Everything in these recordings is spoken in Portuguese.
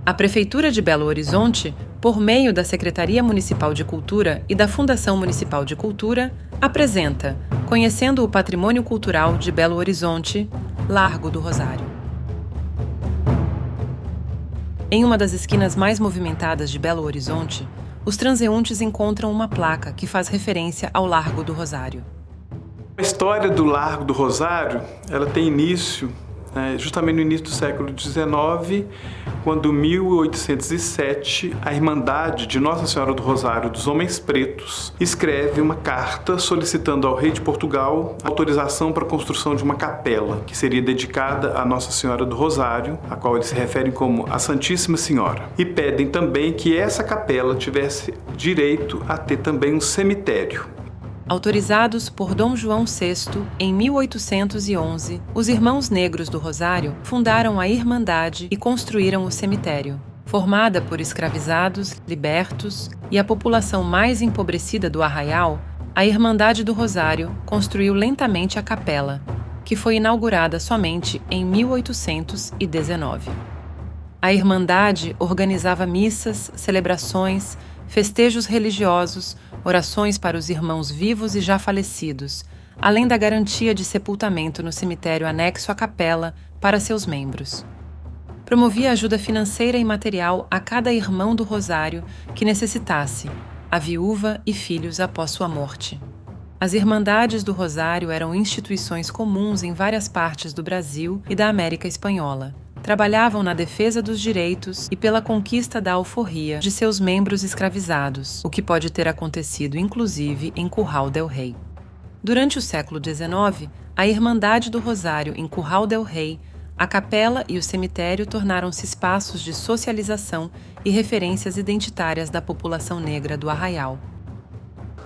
A Prefeitura de Belo Horizonte, por meio da Secretaria Municipal de Cultura e da Fundação Municipal de Cultura, apresenta Conhecendo o Patrimônio Cultural de Belo Horizonte, Largo do Rosário. Em uma das esquinas mais movimentadas de Belo Horizonte, os transeuntes encontram uma placa que faz referência ao Largo do Rosário. A história do Largo do Rosário, ela tem início justamente no início do século XIX, quando, em 1807, a Irmandade de Nossa Senhora do Rosário dos Homens Pretos escreve uma carta solicitando ao rei de Portugal autorização para a construção de uma capela, que seria dedicada a Nossa Senhora do Rosário, a qual eles se referem como a Santíssima Senhora. E pedem também que essa capela tivesse direito a ter também um cemitério. Autorizados por Dom João VI, em 1811, os Irmãos Negros do Rosário fundaram a Irmandade e construíram o cemitério. Formada por escravizados, libertos e a população mais empobrecida do arraial, a Irmandade do Rosário construiu lentamente a capela, que foi inaugurada somente em 1819. A Irmandade organizava missas, celebrações, festejos religiosos, orações para os irmãos vivos e já falecidos, além da garantia de sepultamento no cemitério anexo à capela para seus membros. Promovia ajuda financeira e material a cada irmão do Rosário que necessitasse, a viúva e filhos após sua morte. As Irmandades do Rosário eram instituições comuns em várias partes do Brasil e da América Espanhola. Trabalhavam na defesa dos direitos e pela conquista da alforria de seus membros escravizados, o que pode ter acontecido inclusive em Curral del Rei. Durante o século XIX, a Irmandade do Rosário em Curral del Rei, a capela e o cemitério tornaram-se espaços de socialização e referências identitárias da população negra do arraial.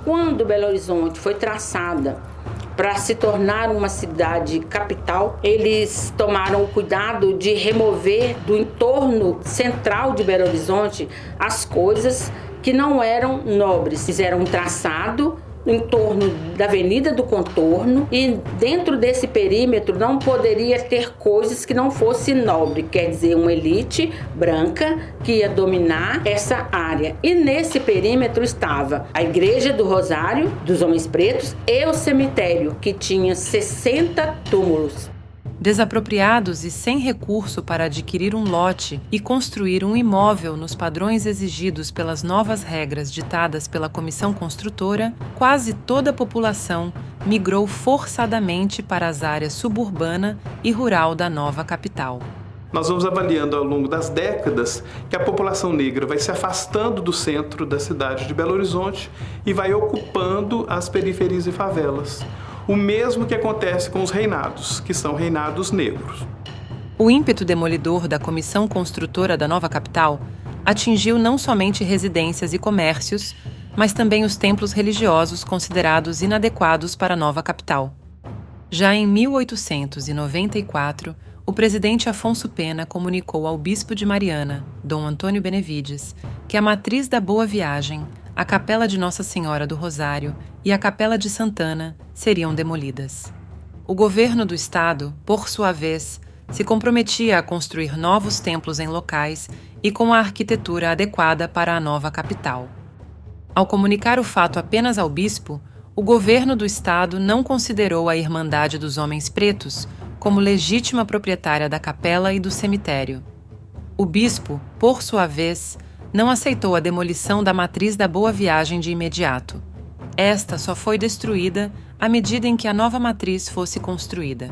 Quando Belo Horizonte foi traçada para se tornar uma cidade capital, eles tomaram o cuidado de remover do entorno central de Belo Horizonte as coisas que não eram nobres. Fizeram um traçado em torno da Avenida do Contorno e dentro desse perímetro não poderia ter coisas que não fosse nobre, quer dizer, uma elite branca que ia dominar essa área. E nesse perímetro estava a Igreja do Rosário dos Homens Pretos e o cemitério, que tinha 60 túmulos. Desapropriados e sem recurso para adquirir um lote e construir um imóvel nos padrões exigidos pelas novas regras ditadas pela comissão construtora, quase toda a população migrou forçadamente para as áreas suburbana e rural da nova capital. Nós vamos avaliando ao longo das décadas que a população negra vai se afastando do centro da cidade de Belo Horizonte e vai ocupando as periferias e favelas. O mesmo que acontece com os reinados, que são reinados negros. O ímpeto demolidor da comissão construtora da nova capital atingiu não somente residências e comércios, mas também os templos religiosos considerados inadequados para a nova capital. Já em 1894, o presidente Afonso Pena comunicou ao bispo de Mariana, Dom Antônio Benevides, que a matriz da Boa Viagem, a Capela de Nossa Senhora do Rosário e a Capela de Santana seriam demolidas. O governo do estado, por sua vez, se comprometia a construir novos templos em locais e com a arquitetura adequada para a nova capital. Ao comunicar o fato apenas ao bispo, o governo do estado não considerou a Irmandade dos Homens Pretos como legítima proprietária da capela e do cemitério. O bispo, por sua vez, não aceitou a demolição da matriz da Boa Viagem de imediato. Esta só foi destruída à medida em que a nova matriz fosse construída.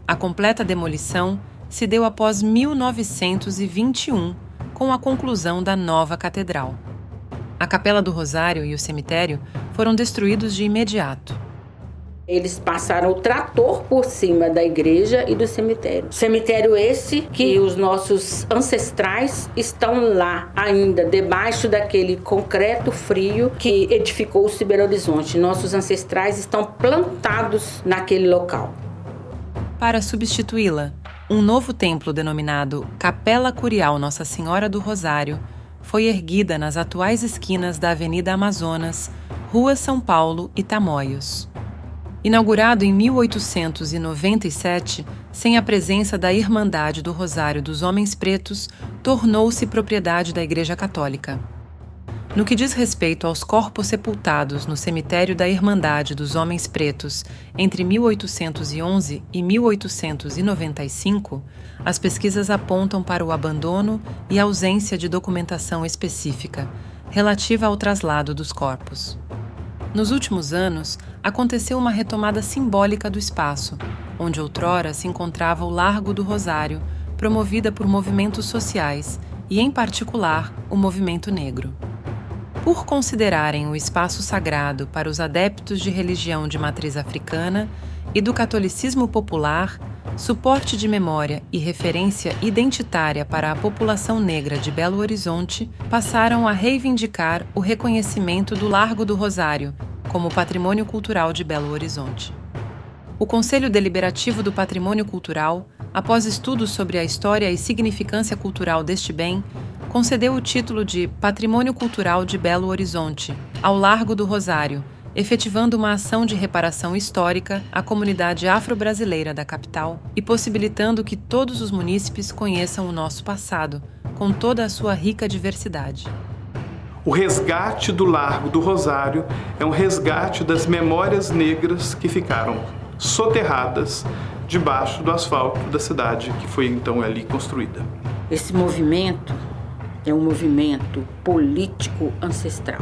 A completa demolição se deu após 1921, com a conclusão da nova catedral. A Capela do Rosário e o cemitério foram destruídos de imediato. Eles passaram o trator por cima da igreja e do cemitério. Cemitério esse que os nossos ancestrais estão lá ainda, debaixo daquele concreto frio que edificou-se Belo Horizonte. Nossos ancestrais estão plantados naquele local. Para substituí-la, um novo templo denominado Capela Curial Nossa Senhora do Rosário foi erguida nas atuais esquinas da Avenida Amazonas, Rua São Paulo e Tamoios. Inaugurado em 1897, sem a presença da Irmandade do Rosário dos Homens Pretos, tornou-se propriedade da Igreja Católica. No que diz respeito aos corpos sepultados no cemitério da Irmandade dos Homens Pretos entre 1811 e 1895, as pesquisas apontam para o abandono e ausência de documentação específica relativa ao traslado dos corpos. Nos últimos anos, aconteceu uma retomada simbólica do espaço, onde outrora se encontrava o Largo do Rosário, promovida por movimentos sociais e, em particular, o movimento negro. Por considerarem o espaço sagrado para os adeptos de religião de matriz africana e do catolicismo popular, suporte de memória e referência identitária para a população negra de Belo Horizonte, passaram a reivindicar o reconhecimento do Largo do Rosário como Patrimônio Cultural de Belo Horizonte. O Conselho Deliberativo do Patrimônio Cultural, após estudos sobre a história e significância cultural deste bem, concedeu o título de Patrimônio Cultural de Belo Horizonte ao Largo do Rosário, efetivando uma ação de reparação histórica à comunidade afro-brasileira da capital e possibilitando que todos os munícipes conheçam o nosso passado, com toda a sua rica diversidade. O resgate do Largo do Rosário é um resgate das memórias negras que ficaram soterradas debaixo do asfalto da cidade que foi então ali construída. Esse movimento é um movimento político ancestral.